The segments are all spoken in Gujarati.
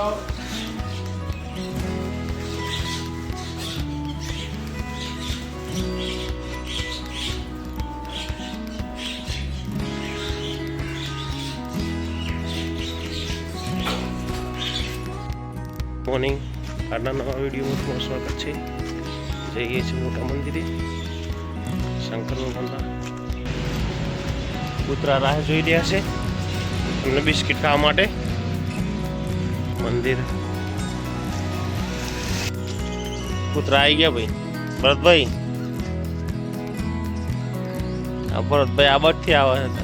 મોર્નિંગ આજના નવા વિડીયોમાં તમારું સ્વાગત છે. જઈએ છીએ મોટા મંદિરે શંકરનું મંદિર. કૂતરા રાહ જોઈ રહ્યા છે એમને બિસ્કિટ ખાવા માટે. મંદિર કૂતરા આવી ગયા ભાઈ. ભરતભાઈ આ બટથી આવે છે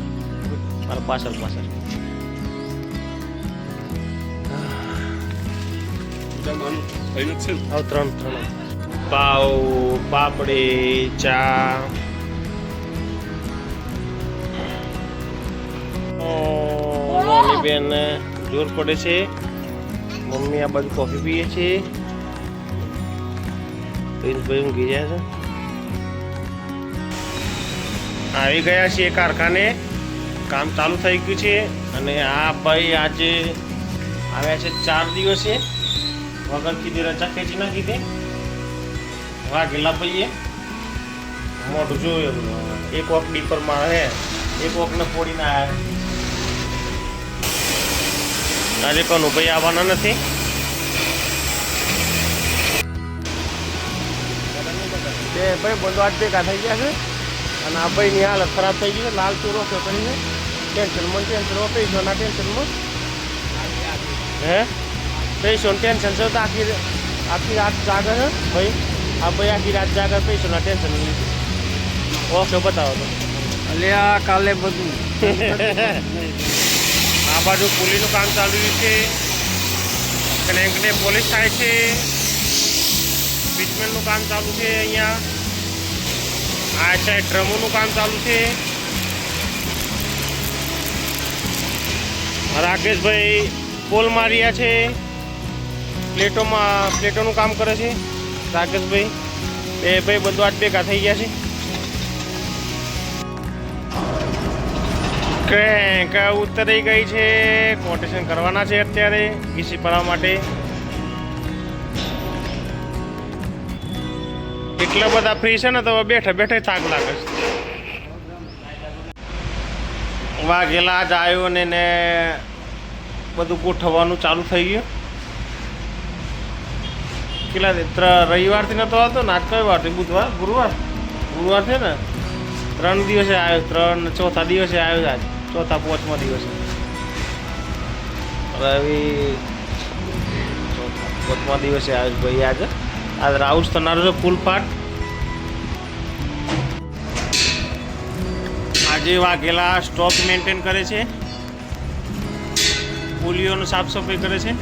મારા પાછળ પાછળ. ત્રણ પાવ પાપડી ચા મમ્મી બેન જોર પડે છે. મમ્મી આ બાજુ કોફી પીએ છે. ભાઈ ઊંઘી ગયા છે. આવી ગયા છીએ કારખાને. કામ ચાલુ થઈ ગયું છે અને આ ભાઈ આજે આવ્યા છે 4 દિવસે વગર કીધી રજા ખેંચી નાખી દે. વાઘેલા ભાઈએ મોઢું જોયું એક વોક ડીપર માં હે એક વોક ને ફોડીને આવ્યા. આજે કનુભાઈ આવવાના નથી. બે ભાઈ બંધો આજ ભેગા થઈ ગયા છે અને આ ભાઈની હાલત ખરાબ થઈ ગઈ છે. લાલ ચોરો કરીને ટેન્શનમાં પૈસાના ટેન્શનમાં હે પૈસો ટેન્શન છે તો આખી રાત જાગે છે ભાઈ. આ ભાઈ આખી રાત જાગે પૈસાના ટેન્શન લીધું. ઓકે બતાવો તો અલ્યા કાલે બધું આ બાજુ પુલીનું કામ ચાલુ રહ્યું છે. ક્રેન્કને પોલીસ થાય છે. બિટમેનનું કામ ચાલુ છે. અહીંયા આ સાઈડ ડ્રમોનું કામ ચાલુ છે. રાકેશભાઈ પોલ માર્યા છે. પ્લેટોનું કામ કરે છે રાકેશભાઈ. બે ભાઈ બધું આજ ભેગા થઈ ગયા છે. ક્રેન્ક ઉતરી ગઈ છે. કોટેશન કરવાના છે અત્યારે ઘીસી પડવા માટે. એટલા બધા ફ્રી છે ને તો બેઠા બેઠા થાક લાગે છે. વાઘેલા જ આવ્યો ને બધું ગોઠવવાનું ચાલુ થઈ ગયું. કેટલા રવિવારથી નતો આવતો ને આજ કઈ વાર ગુરુવાર છે ને. 3 દિવસે આવ્યો. ચોથા દિવસે આવ્યો. આજ ચોથા 5મા દિવસે રવિ 5મા દિવસે આવ્યો ભાઈ. આજે રાઉસ થનારો છે ફૂલ પાટ. આજે વાઘેલા સ્ટોક મેન્ટેન કરે છે. પુલીઓનું સાફ સફાઈ કરે છે.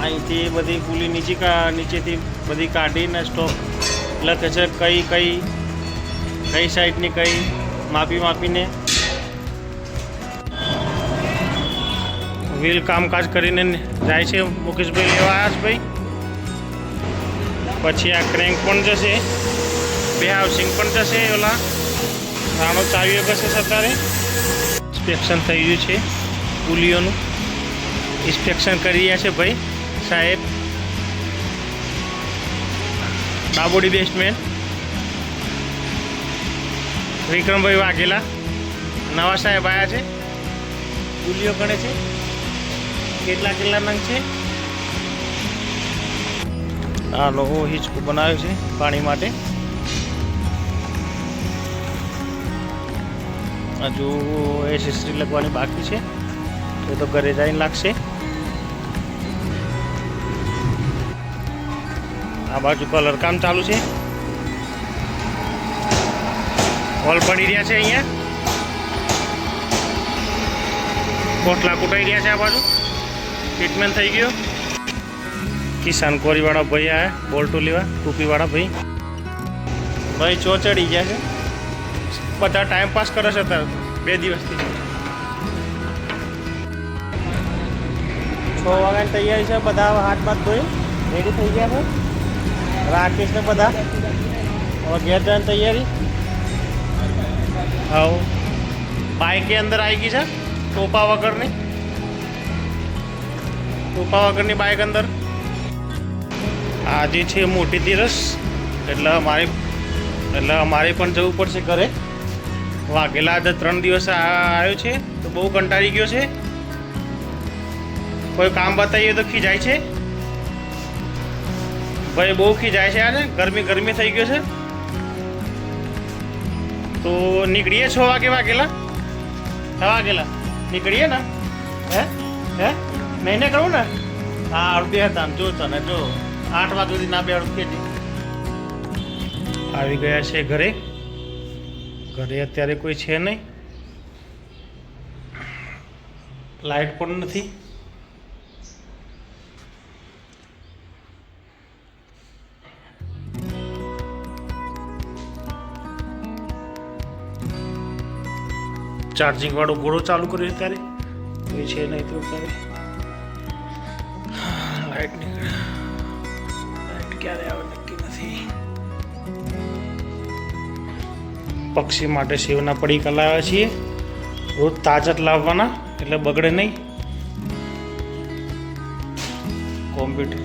અહીંથી બધી પુલી નીચેથી બધી કાઢીને સ્ટોક લખે છે. કઈ સાઈડની કઈ માપીને વ્હીલ કામકાજ કરીને જાય છે. મુકેશભાઈ લેવા આવ્યા છે ભાઈ. પછી આ ક્રેન્ક પણ જશે. બે હાઉસિંગ પણ જશે. ઓલા રાણો ચાવીઓ કશે અત્યારે ઇન્સ્પેક્શન થઈ ગયું છે. પુલીઓનું ઇન્સ્પેક્શન કરી રહ્યા છે ભાઈ સાહેબ. ડાબોડી બેસ્ટમેન વિક્રમભાઈ વાઘેલા નવા સાહેબ આવ્યા છે. પુલીઓ ગણે છે કેટલા નંગ છે. આ નવો હિંચકો બનાવ્યો છે પાણી માટે. હજુ એસેસરી લગવાની બાકી છે. એ તો ઘરે જઈને લાગશે. આ બાજુ કલર કામ ચાલુ છે. હોલ પડી રહ્યા છે. અહીંયા કોટલા કૂટાઈ રહ્યા છે. આ બાજુ ટ્રીટમેન્ટ થઈ ગયો. કિસાન કોરીવાળા ભાઈ આવ્યા બોલ્ટો લેવા. ટોપીવાળા ભાઈ ચો ચડી ગયા છે. બધા ટાઈમ પાસ કરે છે અત્યારે 2 દિવસથી. 6 વાગ્યાની તૈયારી છે. બધા હાથ બાથ ધોઈ રેડી થઈ ગયા છે. રાકેશ ને બધા હવે ઘેર જવાની તૈયારી. હા બાઇક અંદર આવી ગઈ છે ટોપા વગરની. ટોપા વગરની બાઇક અંદર. આજે છે મોટી તીરસ, એટલે અમારે પણ જવું પડશે ઘરે. વાઘેલા આજે 3 દિવસ આવ્યો છે તો બહુ કંટાળી ગયો છે. કોઈ કામ બતાવીએ તો ખીજાય છે ભાઈ, બહુ ખીજાય છે. આજે ગરમી થઈ ગયો છે તો નીકળીએ 6 વાગે. વાઘેલા 6 વાગેલા નીકળીએ ને? હે નહીં ને કહું ને? હા અડધી હતા જો તને જો 8 વાગ્યા સુધી ના બે અડધી આવી ગયા છે ઘરે. અત્યારે કોઈ છે નહીં, લાઈટ પણ નથી. ચાર્જિંગ વાળો ઘોડો ચાલુ કર્યો અત્યારે કોઈ છે નહીં તો અત્યારે લાઈટ નીકળે. લાઈટ ક્યારે આવે નક્કી નથી. પક્ષી માટે સેવના પડીકા લાવ્યા છીએ. રોજ તાજા જ લાવવાના એટલે બગડે નહીં. કોમ્પ્યુટર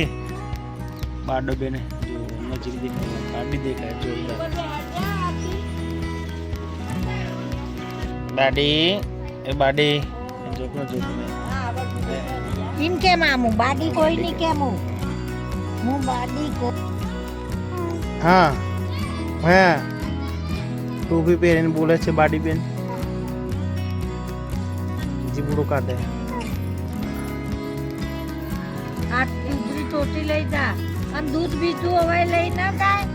એ બાડો બેને જો નજીક દેખાય, ગાડી દેખાય જોરદાર. બાડી એ બાડી જોકનો ઇન કેમ આમું બાડી કોઈ ની કેમ હું બાડી કો હા હા ટોપી પહેરીને બોલે છે બાડી બેન. જીબડો કાઢે. આ દૂધની ટોટી લઈ જા અને દૂધ બીજું હવે લઈ ના જાય.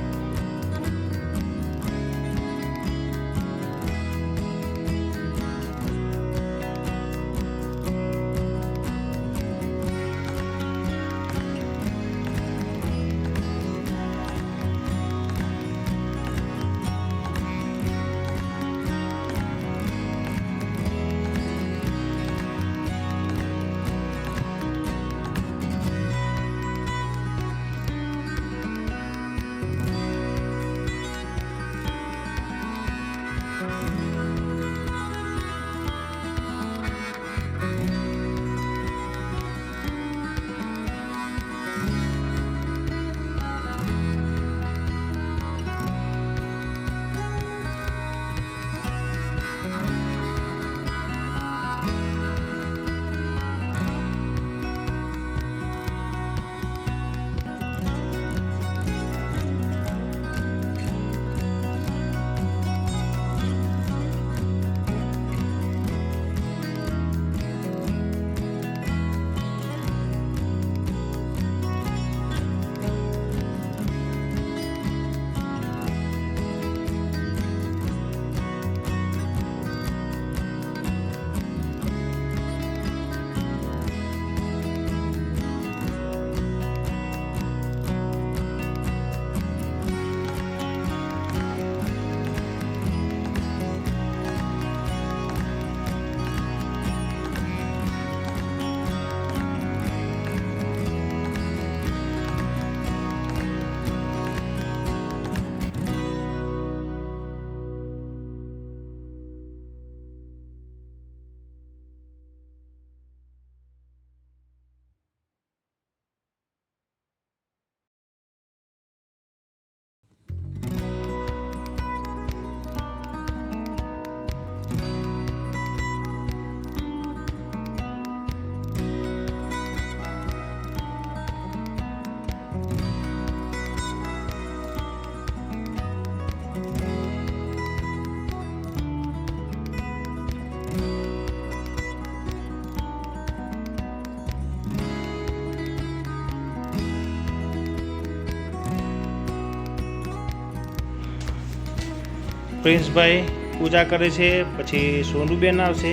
પ્રિન્સભાઈ પૂજા કરે છે, પછી સોનુબેન આવશે.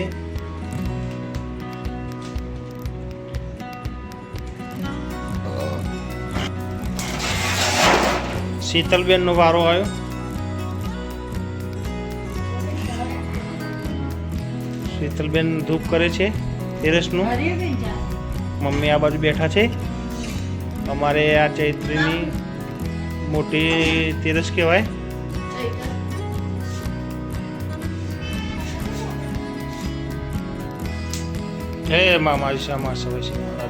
શીતલબેનનો વારો આવ્યો. શીતલબેન ધૂપ કરે છે તેરસનું. મમ્મી આ બાજુ બેઠા છે. અમારે આ ચૈત્રીની મોટી તેરસ કહેવાય. જય મા માઈશા મા સવૈશા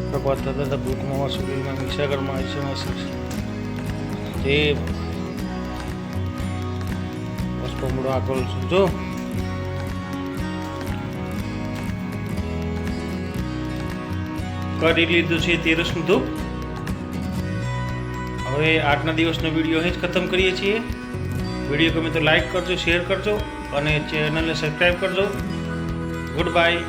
પ્રભાત દાદા ભૂતમાં સુગીમાં મિક્ષાગરમાં આઈશા મા સવૈશા જય પુષ્પમુડો આગળ છું જો કરી લીધું છે 13નું ધૂપ. હવે આજના દિવસનો વિડીયો અહીં જ ખતમ કરીએ છીએ. વિડીયો ગમે તો લાઈક કરજો, શેર કરજો અને ચેનલને સબસ્ક્રાઈબ કરજો. Good bye.